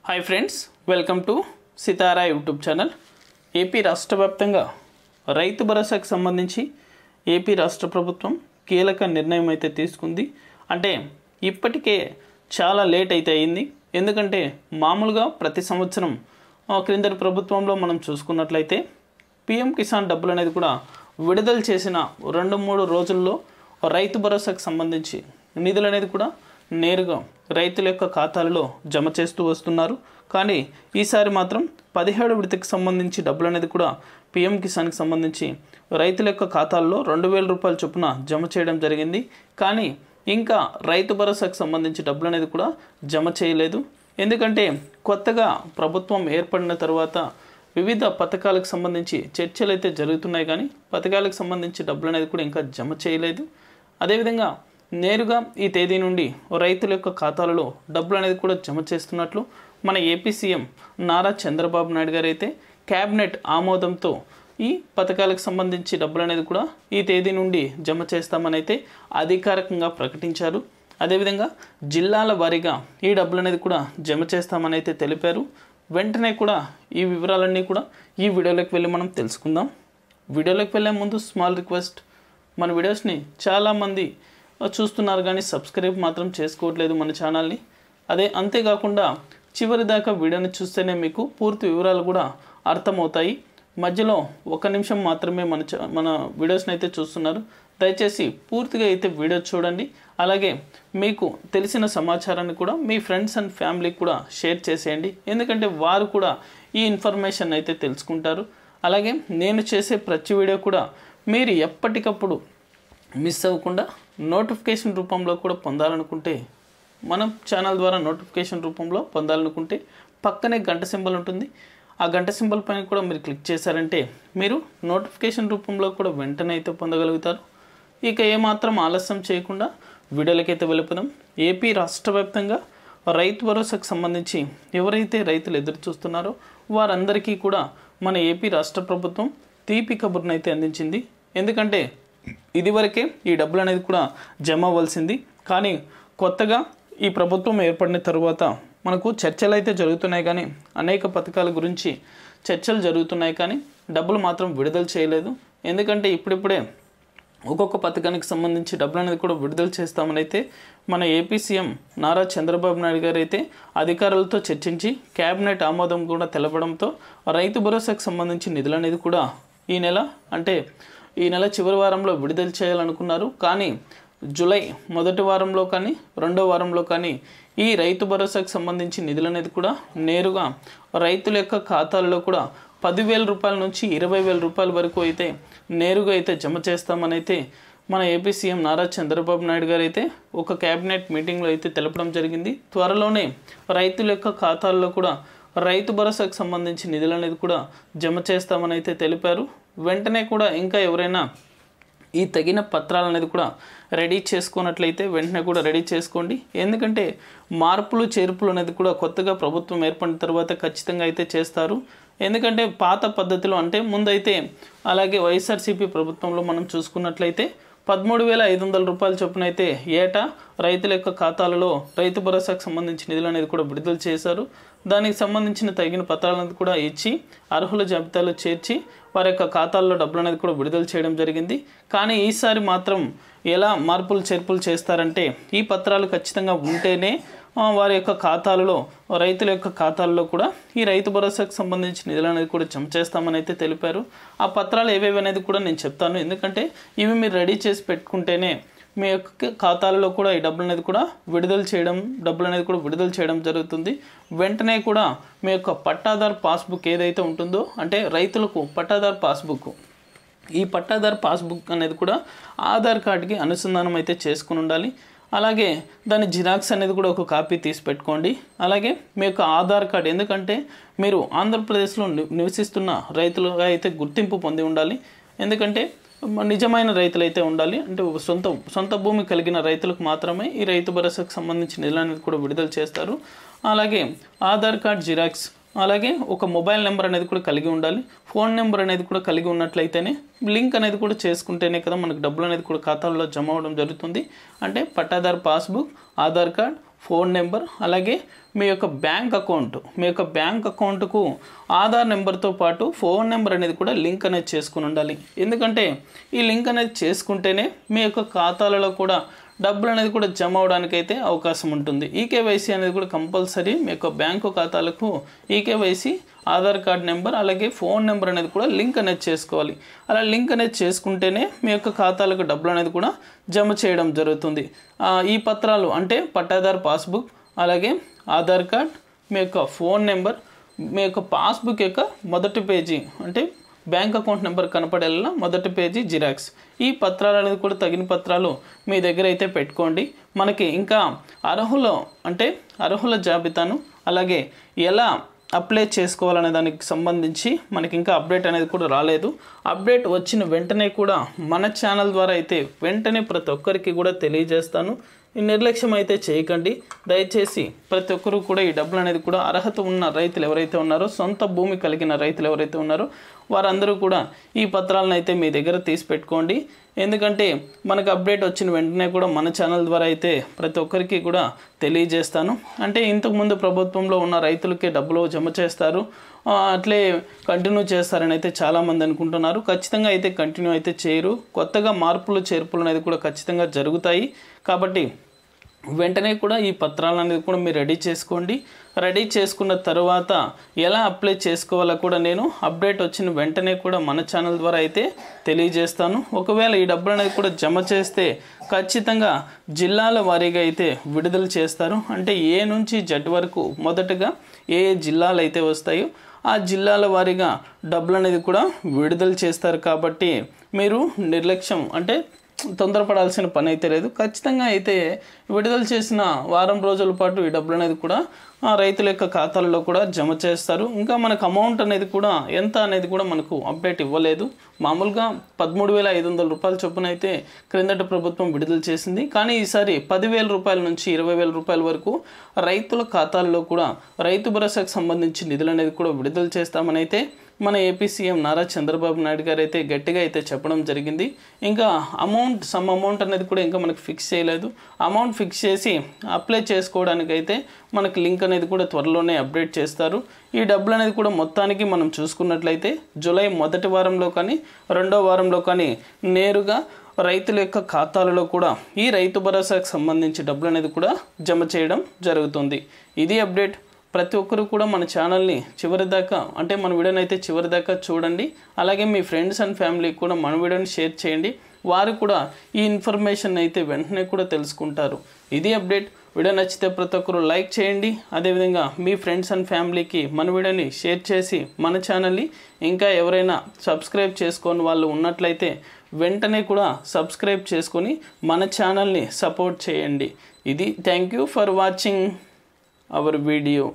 Hi friends, welcome to Sitara YouTube channel. AP రాష్ట్ర వ్యాప్తంగా రైతు భరోసాకు సంబంధించి ఏపీ రాష్ట్ర ప్రభుత్వం కీలక నిర్ణయం అయితే తీసుకుంది. అంటే ఇప్పటికే చాలా లేట్ అయితే అయింది. ఎందుకంటే మామూలుగా ప్రతి సంవత్సరం క్రిందటి ప్రభుత్వంలో మనం చూసుకున్నట్లయితే పిఎం కిసాన్ డబ్బులు అనేది కూడా విడుదల చేసిన 2-3 రోజుల్లో రైతు భరోసాకు సంబంధించి నిధులు అనేది కూడా నేరుగా రైతుల యొక్క ఖాతాలలో జమ చేస్తూ వస్తున్నారు. కానీ ఈసారి మాత్రం 17 విడతకు సంబంధించి డబ్బులు అనేది కూడా పిఎం కిసాన్కి సంబంధించి రైతుల యొక్క ఖాతాల్లో 2,000 రూపాయల చొప్పున జమ చేయడం జరిగింది. కానీ ఇంకా రైతు భరోసాకు సంబంధించి డబ్బులు అనేది కూడా జమ చేయలేదు. ఎందుకంటే కొత్తగా ప్రభుత్వం ఏర్పడిన తర్వాత వివిధ పథకాలకు సంబంధించి చర్చలు అయితే జరుగుతున్నాయి, కానీ పథకాలకు సంబంధించి డబ్బులు అనేది కూడా ఇంకా జమ చేయలేదు. అదేవిధంగా నేరుగా ఈ తేదీ నుండి రైతుల యొక్క ఖాతాలలో డబ్బులు అనేది కూడా జమ చేస్తున్నట్లు మన ఏపీ సీఎం నారా చంద్రబాబు నాయుడు గారు అయితే క్యాబినెట్ ఆమోదంతో ఈ పథకాలకు సంబంధించి డబ్బులు అనేది కూడా ఈ తేదీ నుండి జమ చేస్తామని అయితే అధికారికంగా ప్రకటించారు. అదేవిధంగా జిల్లాల వారీగా ఈ డబ్బులు అనేది కూడా జమ చేస్తామని అయితే తెలిపారు. వెంటనే కూడా ఈ వివరాలన్నీ కూడా ఈ వీడియోలోకి వెళ్ళి మనం తెలుసుకుందాం. వీడియోలోకి వెళ్ళే ముందు స్మాల్ రిక్వెస్ట్, మన వీడియోస్ని చాలామంది చూస్తున్నారు కానీ సబ్స్క్రైబ్ మాత్రం చేసుకోవట్లేదు మన ఛానల్ని. అంతేకాకుండా చివరి దాకా వీడియోని చూస్తేనే మీకు పూర్తి వివరాలు కూడా అర్థమవుతాయి. మధ్యలో 1 నిమిషం మాత్రమే మన వీడియోస్ని అయితే చూస్తున్నారు. దయచేసి పూర్తిగా అయితే వీడియో చూడండి. అలాగే మీకు తెలిసిన సమాచారాన్ని కూడా మీ ఫ్రెండ్స్ అండ్ ఫ్యామిలీకి కూడా షేర్ చేసేయండి. ఎందుకంటే వారు కూడా ఈ ఇన్ఫర్మేషన్ అయితే తెలుసుకుంటారు. అలాగే నేను చేసే ప్రతి వీడియో కూడా మీరు ఎప్పటికప్పుడు మిస్ అవ్వకుండా నోటిఫికేషన్ రూపంలో కూడా పొందాలనుకుంటే, మనం ఛానల్ ద్వారా నోటిఫికేషన్ రూపంలో పొందాలనుకుంటే పక్కనే గంట సింబల్ ఉంటుంది. ఆ గంట సింబల్ పైన కూడా మీరు క్లిక్ చేశారంటే మీరు నోటిఫికేషన్ రూపంలో కూడా వెంటనే అయితే పొందగలుగుతారు. ఇక ఏమాత్రం ఆలస్యం చేయకుండా వీడియోలకైతే వెళ్ళిపోదాం. ఏపీ రాష్ట్ర వ్యాప్తంగా రైతు భరోసాకు సంబంధించి ఎవరైతే రైతులు ఎదురు చూస్తున్నారో వారందరికీ కూడా మన ఏపీ రాష్ట్ర ప్రభుత్వం తీపి కబుర్నైతే అందించింది. ఎందుకంటే ఇదివరకే ఈ డబ్బులు అనేది కూడా జమ అవ్వాల్సింది. కానీ కొత్తగా ఈ ప్రభుత్వం ఏర్పడిన తరువాత మనకు చర్చలు అయితే జరుగుతున్నాయి, కానీ అనేక పథకాల గురించి చర్చలు జరుగుతున్నాయి, కానీ డబ్బులు మాత్రం విడుదల చేయలేదు. ఎందుకంటే ఇప్పుడిప్పుడే ఒక్కొక్క పథకానికి సంబంధించి డబ్బులు అనేది కూడా విడుదల చేస్తామని అయితే మన ఏపీ సీఎం నారా చంద్రబాబు నాయుడు గారు అయితే అధికారులతో చర్చించి క్యాబినెట్ ఆమోదం కూడా తెలపడంతో రైతు భరోసాకు సంబంధించి నిధులు అనేది కూడా ఈ నెల చివరి వారంలో విడుదల చేయాలనుకున్నారు. కానీ జూలై మొదటి వారంలో కానీ 2వ వారంలో కానీ ఈ రైతు భరోసాకు సంబంధించి నిధులు అనేది కూడా నేరుగా రైతుల యొక్క ఖాతాల్లో కూడా 10,000 రూపాయల నుంచి 20,000 రూపాయల వరకు అయితే నేరుగా అయితే జమ చేస్తామని అయితే మన ఏపీ సీఎం నారా చంద్రబాబు నాయుడు గారు అయితే ఒక క్యాబినెట్ మీటింగ్లో అయితే తెలపడం జరిగింది. త్వరలోనే రైతుల యొక్క ఖాతాల్లో కూడా రైతు భరోసాకు సంబంధించి నిధులు అనేది కూడా జమ చేస్తామని అయితే తెలిపారు. వెంటనే కూడా ఇంకా ఎవరైనా ఈ తగిన పత్రాలు అనేది కూడా రెడీ చేసుకున్నట్లయితే వెంటనే కూడా రెడీ చేసుకోండి. ఎందుకంటే మార్పులు చేర్పులు అనేది కూడా కొత్తగా ప్రభుత్వం ఏర్పడిన తర్వాత ఖచ్చితంగా అయితే చేస్తారు. ఎందుకంటే పాత పద్ధతిలో ముందైతే అలాగే వైఎస్ఆర్సీపీ ప్రభుత్వంలో మనం చూసుకున్నట్లయితే 13,500 రూపాయల చొప్పున అయితే ఏటా రైతుల యొక్క ఖాతాలలో రైతు భరోసాకు సంబంధించి నిధులు అనేది కూడా విడుదల చేశారు. దానికి సంబంధించిన తగిన పత్రాలను కూడా ఇచ్చి అర్హుల జాబితాలో చేర్చి వారి యొక్క ఖాతాల్లో డబ్బులు అనేది కూడా విడుదల చేయడం జరిగింది. కానీ ఈసారి మాత్రం ఎలా మార్పులు చేర్పులు చేస్తారంటే ఈ పత్రాలు ఖచ్చితంగా ఉంటేనే వారి యొక్క ఖాతాలలో రైతుల యొక్క ఖాతాల్లో కూడా ఈ రైతు భరోసాకు సంబంధించి నిధులు అనేది కూడా జమ చేస్తామని అయితే తెలిపారు. ఆ పత్రాలు ఏవేవి అనేది కూడా నేను చెప్తాను. ఎందుకంటే ఇవి మీరు రెడీ చేసి పెట్టుకుంటేనే మీ యొక్క ఖాతాలలో కూడా ఈ డబ్బులు అనేది కూడా విడుదల చేయడం జరుగుతుంది. వెంటనే కూడా మీ యొక్క పట్టాదార్ పాస్బుక్ ఏదైతే ఉంటుందో, రైతులకు పట్టాదార్ పాస్బుక్, ఈ పట్టాదార్ పాస్బుక్ అనేది కూడా ఆధార్ కార్డుకి అనుసంధానం అయితే చేసుకుని ఉండాలి. అలాగే దాని జిరాక్స్ అనేది కూడా ఒక కాపీ తీసి పెట్టుకోండి. అలాగే మీ యొక్క ఆధార్ కార్డు, ఎందుకంటే మీరు ఆంధ్రప్రదేశ్లో నివసిస్తున్న రైతులుగా అయితే గుర్తింపు పొంది ఉండాలి. ఎందుకంటే నిజమైన రైతులు అయితే ఉండాలి. సొంత భూమి కలిగిన రైతులకు మాత్రమే ఈ రైతు భరోసాకు సంబంధించిన నిధులు అనేది కూడా విడుదల చేస్తారు. అలాగే ఆధార్ కార్డ్ జిరాక్స్, అలాగే ఒక మొబైల్ నెంబర్ అనేది కూడా కలిగి ఉండాలి. ఫోన్ నెంబర్ అనేది కూడా కలిగి ఉన్నట్లయితేనే లింక్ అనేది కూడా చేసుకుంటేనే కదా మనకు డబ్బులు అనేది కూడా ఖాతాల్లో జమ అవ్వడం జరుగుతుంది. Pattadar passbook, Aadhaar card, phone number అలాగే మీ యొక్క బ్యాంక్ అకౌంట్కు ఆధార్ నెంబర్తో పాటు ఫోన్ నెంబర్ అనేది కూడా లింక్ అనేది చేసుకుని ఉండాలి. ఎందుకంటే ఈ లింక్ అనేది చేసుకుంటేనే మీ యొక్క ఖాతాలలో కూడా డబ్బులు అనేది కూడా జమ అవడానికి అయితే అవకాశం ఉంటుంది. ఈకేవైసీ అనేది కూడా కంపల్సరీ మీ యొక్క బ్యాంకు ఖాతాలకు ఈకేవైసీ ఆధార్ కార్డ్ నెంబర్ అలాగే ఫోన్ నెంబర్ అనేది కూడా లింక్ అనేది చేసుకోవాలి. అలా లింక్ అనేది చేసుకుంటేనే మీ యొక్క ఖాతాలకు డబ్బులు అనేది కూడా జమ చేయడం జరుగుతుంది. ఈ పత్రాలు అంటే పట్టాదారు పాస్బుక్ అలాగే ఆధార్ కార్డ్, మీ యొక్క ఫోన్ నెంబర్, మీ యొక్క పాస్బుక్ యొక్క మొదటి పేజీ అంటే బ్యాంక్ అకౌంట్ నెంబర్ కనపడేలా మొదటి పేజీ జిరాక్స్, ఈ పత్రాలు అనేది కూడా తగిన పత్రాలు మీ దగ్గర అయితే పెట్టుకోండి. మనకి ఇంకా అర్హుల జాబితాను అలాగే ఎలా అప్లై చేసుకోవాలనే దానికి సంబంధించి మనకి ఇంకా అప్డేట్ అనేది కూడా రాలేదు. అప్డేట్ వచ్చిన వెంటనే కూడా మన ఛానల్ ద్వారా అయితే వెంటనే ప్రతి ఒక్కరికి కూడా తెలియజేస్తాను. ఈ నిర్లక్ష్యం అయితే చేయకండి దయచేసి. ప్రతి ఒక్కరు కూడా ఈ డబ్బులు అనేది కూడా అర్హత ఉన్న రైతులు ఎవరైతే ఉన్నారో, సొంత భూమి కలిగిన రైతులు ఎవరైతే ఉన్నారో వారందరూ కూడా ఈ పత్రాలను అయితే మీ దగ్గర తీసి పెట్టుకోండి. ఎందుకంటే మనకు అప్డేట్ వచ్చిన వెంటనే కూడా మన ఛానల్ ద్వారా అయితే ప్రతి ఒక్కరికి కూడా తెలియజేస్తాను. అంటే ఇంతకుముందు ప్రభుత్వంలో ఉన్న రైతులకే డబ్బులు జమ చేస్తారు, అట్లే కంటిన్యూ చేస్తారని అయితే చాలామంది అనుకుంటున్నారు. ఖచ్చితంగా అయితే కంటిన్యూ అయితే చేయరు. కొత్తగా మార్పులు చేర్పులు అనేది కూడా ఖచ్చితంగా జరుగుతాయి. కాబట్టి వెంటనే కూడా ఈ పత్రాలు అనేది కూడా మీరు రెడీ చేసుకోండి. రెడీ చేసుకున్న తర్వాత ఎలా అప్లై చేసుకోవాలో కూడా నేను అప్డేట్ వచ్చిన వెంటనే కూడా మన ఛానల్ ద్వారా అయితే తెలియజేస్తాను. ఒకవేళ ఈ డబ్బులు అనేది కూడా జమ చేస్తే ఖచ్చితంగా జిల్లాల వారీగా అయితే విడుదల చేస్తారు. అంటే ఏ నుంచి జెడ్ వరకు మొదటగా ఏ జిల్లాలు అయితే వస్తాయో ఆ జిల్లాల వారీగా డబ్బులు అనేది కూడా విడుదల చేస్తారు. కాబట్టి మీరు నిర్లక్ష్యం అంటే తొందరపడాల్సిన పని అయితే లేదు. ఖచ్చితంగా అయితే విడుదల చేసిన వారం రోజుల పాటు ఈ డబ్బులు అనేది కూడా రైతుల యొక్క ఖాతాలలో కూడా జమ చేస్తారు. ఇంకా మనకు అమౌంట్ అనేది కూడా ఎంత అనేది కూడా మనకు అప్డేట్ ఇవ్వలేదు. మామూలుగా 13,500 రూపాయల చొప్పున అయితే క్రిందట ప్రభుత్వం విడుదల చేసింది. కానీ ఈసారి 10,000 రూపాయల నుంచి 20,000 రూపాయల వరకు రైతుల ఖాతాల్లో కూడా రైతు భరోసాకు సంబంధించి నిధులు అనేది కూడా విడుదల చేస్తామని అయితే మన ఏపీ సీఎం నారా చంద్రబాబు నాయుడు గారు అయితే గట్టిగా అయితే చెప్పడం జరిగింది. ఇంకా సమ్ అమౌంట్ అనేది కూడా ఇంకా మనకు ఫిక్స్ చేయలేదు. అమౌంట్ ఫిక్స్ చేసి అప్లై చేసుకోవడానికి అయితే మనకు లింక్ అనేది కూడా త్వరలోనే అప్డేట్ చేస్తారు. ఈ డబ్బులు అనేది కూడా మొత్తానికి మనం చూసుకున్నట్లయితే జూలై మొదటి వారంలో కానీ రెండో వారంలో కానీ నేరుగా రైతుల యొక్క ఖాతాలలో కూడా ఈ రైతు భరోసాకు సంబంధించి డబ్బులు అనేది కూడా జమ చేయడం జరుగుతుంది. ఇది అప్డేట్. ప్రతి ఒక్కరు కూడా మన ఛానల్ని చివరిదాకా అంటే మన వీడియోని అయితే చివరిదాకా చూడండి. అలాగే మీ ఫ్రెండ్స్ అండ్ ఫ్యామిలీకి కూడా మన వీడియోని షేర్ చేయండి. వారు కూడా ఈ ఇన్ఫర్మేషన్ అయితే వెంటనే కూడా తెలుసుకుంటారు. ఇది అప్డేట్. వీడియో నచ్చితే ప్రతి ఒక్కరు లైక్ చేయండి. అదేవిధంగా మీ ఫ్రెండ్స్ అండ్ ఫ్యామిలీకి మన వీడియోని షేర్ చేసి మన ఛానల్ని ఇంకా ఎవరైనా సబ్స్క్రైబ్ చేసుకొని వాళ్ళు ఉన్నట్లయితే వెంటనే కూడా సబ్స్క్రైబ్ చేసుకొని మన ఛానల్ని సపోర్ట్ చేయండి. ఇది thank you for watching our video.